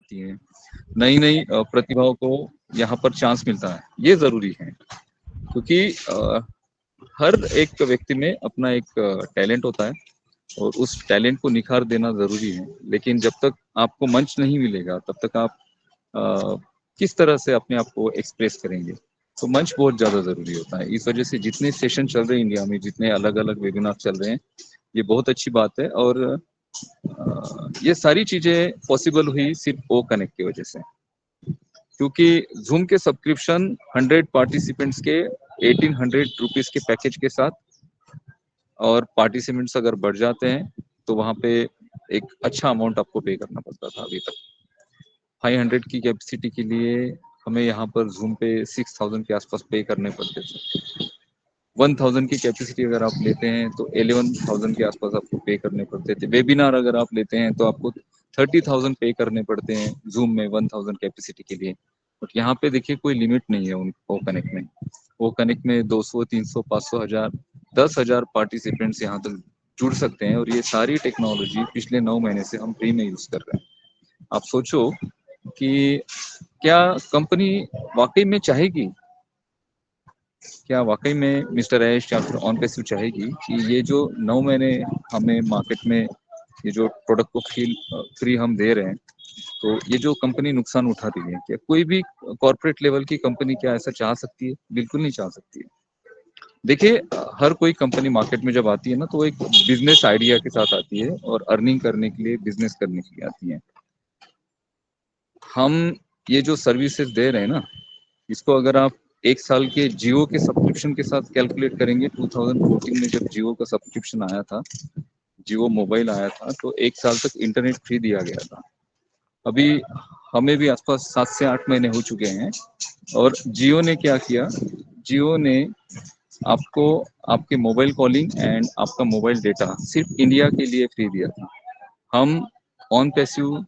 हैं, नई नई प्रतिभाओं को यहाँ पर चांस मिलता है, ये जरूरी है। क्योंकि हर एक व्यक्ति में अपना एक टैलेंट होता है और उस टैलेंट को निखार देना जरूरी है। लेकिन जब तक आपको मंच नहीं मिलेगा तब तक आप अ, किस तरह से अपने आप को एक्सप्रेस करेंगे। तो मंच बहुत ज्यादा जरूरी होता है। इस वजह से जितने सेशन चल रहे हैं इंडिया में, जितने अलग अलग वेबिनार चल रहे हैं, ये बहुत अच्छी बात है। और ये सारी चीजें पॉसिबल हुई सिर्फ ओ कनेक्ट की वजह से। क्योंकि जूम के सब्सक्रिप्शन 100 पार्टिसिपेंट्स के 1800 रुपीज के पैकेज के साथ, और पार्टिसिपेंट्स अगर बढ़ जाते हैं तो वहां पे एक अच्छा अमाउंट आपको पे करना पड़ता था। अभी तक 500 की कैपेसिटी के लिए हमें यहाँ पर जूम पे 6000 के आसपास पे करने पड़ते थे। 1000 की कैपेसिटी अगर आप लेते हैं तो 11000 के आसपास आपको पे करने पड़ते थे। वेबिनार अगर आप लेते हैं तो आपको 30,000 पे करने पड़ते हैं जूम में 1000 कैपेसिटी के लिए। बट यहाँ पे देखिए कोई लिमिट नहीं है उनको कनेक्ट में। वो कनेक्ट में 200, 300, 500, 1000, 10,000 पार्टिसिपेंट्स यहाँ तक जुड़ सकते हैं। और ये सारी टेक्नोलॉजी पिछले 9 महीने से हम फ्री में यूज कर रहे हैं। आप सोचो कि क्या कंपनी वाकई में चाहेगी, क्या वाकई में मिस्टर ऐश या फिर ऑन पैसिव चाहेगी कि ये जो 9 महीने हमें मार्केट में ये जो प्रोडक्ट को फ्री हम दे रहे हैं, तो ये जो कंपनी नुकसान उठा रही है, क्या कोई भी कॉर्पोरेट लेवल की कंपनी क्या ऐसा चाह सकती है? बिल्कुल नहीं चाह सकती है। देखिए, हर कोई कंपनी मार्केट में जब आती है ना, तो वो एक बिजनेस आइडिया के साथ आती है और अर्निंग करने के लिए, बिजनेस करने के लिए आती है। हम ये जो सर्विसेज दे रहे हैं ना, इसको अगर आप एक साल के जियो के सब्सक्रिप्शन के साथ कैलकुलेट करेंगे, 2014 में जब जियो का सब्सक्रिप्शन आया था, जियो मोबाइल आया था, तो एक साल तक इंटरनेट फ्री दिया गया था। अभी हमें भी आसपास 7 से 8 महीने हो चुके हैं, और जियो ने क्या किया, जियो ने आपको आपके मोबाइल कॉलिंग एंड आपका मोबाइल डेटा सिर्फ इंडिया के लिए फ्री दिया था। हम ऑन पैसिव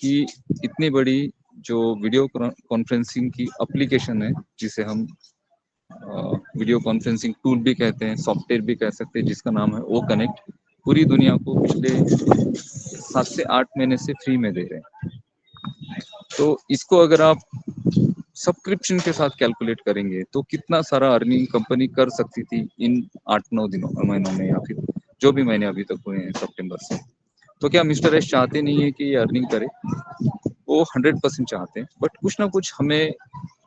की इतनी बड़ी जो वीडियो कॉन्फ्रेंसिंग की एप्लीकेशन है, जिसे हम वीडियो कॉन्फ्रेंसिंग टूल भी कहते हैं, सॉफ्टवेयर भी कह सकते हैं, जिसका नाम है ओ कनेक्ट, पूरी दुनिया को पिछले 7 से 8 महीने से फ्री में दे रहे हैं। तो इसको अगर आप सब्सक्रिप्शन के साथ कैलकुलेट करेंगे तो कितना सारा अर्निंग कंपनी कर सकती थी इन 8-9 महीनों में, या फिर जो भी महीने अभी तक हुए हैं सितंबर से। तो क्या मिस्टर एस चाहते नहीं है कि ये अर्निंग करे? वो 100% चाहते हैं, बट कुछ ना कुछ हमें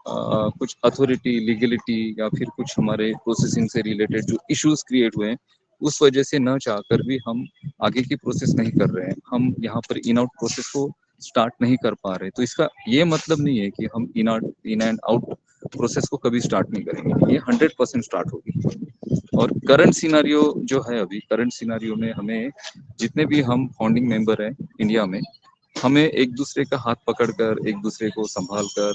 कुछ अथॉरिटी, लीगलिटी, या फिर कुछ हमारे प्रोसेसिंग से रिलेटेड जो इश्यूज क्रिएट हुए हैं, उस वजह से न चाहकर भी हम आगे की प्रोसेस नहीं कर रहे हैं। हम यहाँ पर इन आउट प्रोसेस को स्टार्ट नहीं कर पा रहे। तो इसका ये मतलब नहीं है कि हम इन एंड आउट प्रोसेस को कभी स्टार्ट नहीं करेंगे, ये 100% स्टार्ट होगी। और करंट सिनारियो जो है, अभी करंट सिनारियो में हमें जितने भी हम फाउंडिंग मेंबर हैं इंडिया में, हमें एक दूसरे का हाथ पकड़कर, एक दूसरे को संभाल कर,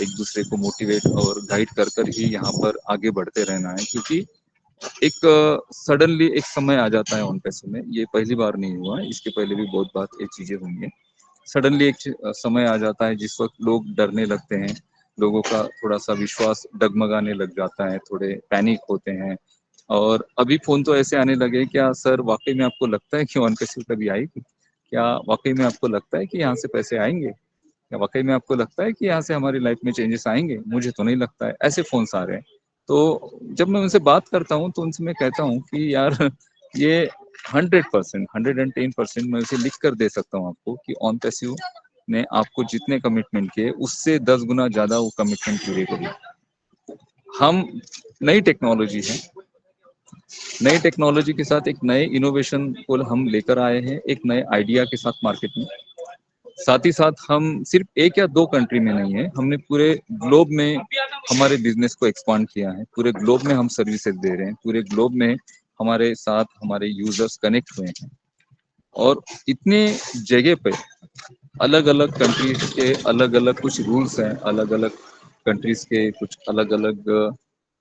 एक दूसरे को मोटिवेट और गाइड कर कर ही यहाँ पर आगे बढ़ते रहना है। क्योंकि एक सडनली एक समय आ जाता है ऑन पैसे में, ये पहली बार नहीं हुआ है, इसके पहले भी बहुत बार ये चीजें हुई हैं। सडनली एक समय आ जाता है जिस वक्त लोग डरने लगते हैं, लोगों का थोड़ा सा विश्वास डगमगाने लग जाता है, थोड़े पैनिक होते हैं। और अभी फोन तो ऐसे आने लगे, क्या सर वाकई में आपको लगता है कि ऑन पैसे कभी आएगी? क्या वाकई में आपको लगता है कि यहाँ से पैसे आएंगे? क्या वाकई में आपको लगता है कि यहाँ से हमारी लाइफ में चेंजेस आएंगे? मुझे तो नहीं लगता है। ऐसे फोन आ रहे हैं। तो जब मैं उनसे बात करता हूँ तो उनसे मैं कहता हूँ कि यार, ये 100%, 110% मैं उसे लिख कर दे सकता हूँ आपको कि ऑन पैसिव ने आपको जितने कमिटमेंट किए उससे 10 गुना ज्यादा वो कमिटमेंट पूरे करिए। हम नई टेक्नोलॉजी है, नई टेक्नोलॉजी के साथ एक नए इनोवेशन को हम लेकर आए हैं, एक नए आइडिया के साथ मार्केट में। साथ ही साथ हम सिर्फ एक या दो कंट्री में नहीं है, हमने पूरे ग्लोब में हमारे बिजनेस को एक्सपांड किया है। पूरे ग्लोब में हम सर्विसेज दे रहे हैं, पूरे ग्लोब में हमारे साथ हमारे यूजर्स कनेक्ट हुए हैं। और इतने जगह पे अलग अलग कंट्रीज के अलग अलग कुछ रूल्स हैं, अलग अलग कंट्रीज के कुछ अलग अलग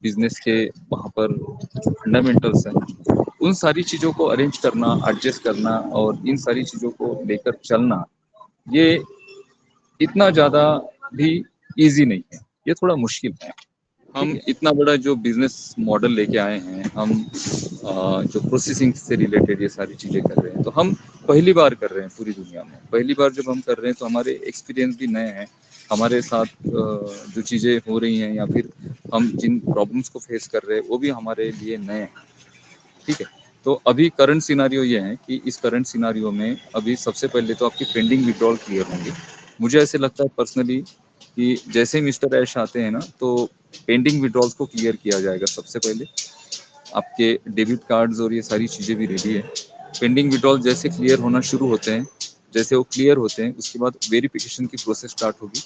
बिजनेस के वहाँ पर फंडामेंटल्स हैं। उन सारी चीज़ों को अरेंज करना, एडजस्ट करना और इन सारी चीज़ों को लेकर चलना, ये इतना ज़्यादा भी इजी नहीं है, ये थोड़ा मुश्किल है। हम इतना बड़ा जो बिजनेस मॉडल लेके आए हैं, हम जो प्रोसेसिंग से रिलेटेड ये सारी चीज़ें कर रहे हैं, तो हम पहली बार कर रहे हैं पूरी दुनिया में, पहली बार जब हम कर रहे हैं तो हमारे एक्सपीरियंस भी नए हैं, हमारे साथ जो चीज़ें हो रही हैं या फिर हम जिन प्रॉब्लम्स को फेस कर रहे हैं वो भी हमारे लिए नए हैं, ठीक है। तो अभी करंट सिनारियो ये है कि इस करंट सिनारियो में अभी सबसे पहले तो आपकी पेंडिंग विड्रॉल क्लियर होंगे। मुझे ऐसे लगता है पर्सनली कि जैसे ही मिस्टर ऐश आते हैं ना तो पेंडिंग विड्रॉल्स को क्लियर किया जाएगा सबसे पहले। आपके डेबिट कार्ड्स और ये सारी चीज़ें भी रेडी है। पेंडिंग विड्रॉल जैसे क्लियर होना शुरू होते हैं, जैसे वो क्लियर होते हैं उसके बाद वेरिफिकेशन की प्रोसेस स्टार्ट होगी।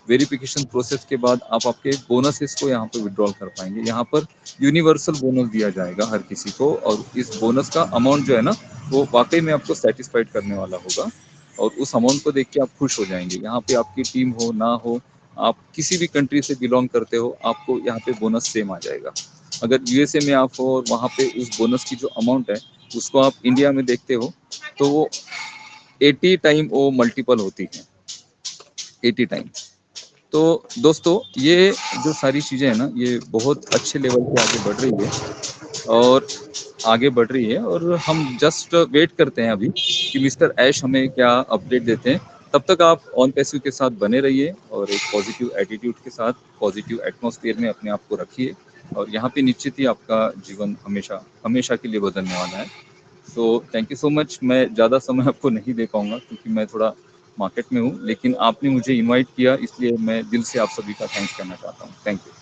वेरिफिकेशन प्रोसेस के बाद आप आपके बोनसेस को यहाँ पर विड्रॉल कर पाएंगे। यहाँ पर यूनिवर्सल बोनस दिया जाएगा हर किसी को, और इस बोनस का अमाउंट जो है ना वो वाकई में आपको सेटिस्फाइड करने वाला होगा, और उस अमाउंट को देख के आप खुश हो जाएंगे। यहाँ पे आपकी टीम हो ना हो, आप किसी भी कंट्री से बिलोंग करते हो, आपको यहाँ पे बोनस सेम आ जाएगा। अगर यूएसए में आप हो और वहाँ पे उस बोनस की जो अमाउंट है उसको आप इंडिया में देखते हो तो वो 80 टाइम वो मल्टीपल होती है, 80 टाइम। तो दोस्तों ये जो सारी चीज़ें हैं ना ये बहुत अच्छे लेवल पे आगे बढ़ रही है, और आगे बढ़ रही है, और हम जस्ट वेट करते हैं अभी कि मिस्टर ऐश हमें क्या अपडेट देते हैं। तब तक आप ऑन पैसिव के साथ बने रहिए और एक पॉजिटिव एटीट्यूड के साथ पॉजिटिव एटमॉस्फेयर में अपने आप को रखिए, और यहाँ पे निश्चित ही आपका जीवन हमेशा हमेशा के लिए बदलने वाला है। So thank you so much. मैं ज़्यादा समय आपको नहीं दे पाऊंगा क्योंकि मैं थोड़ा मार्केट में हूँ, लेकिन आपने मुझे इनवाइट किया इसलिए मैं दिल से आप सभी का थैंक्स करना चाहता हूँ। Thank you.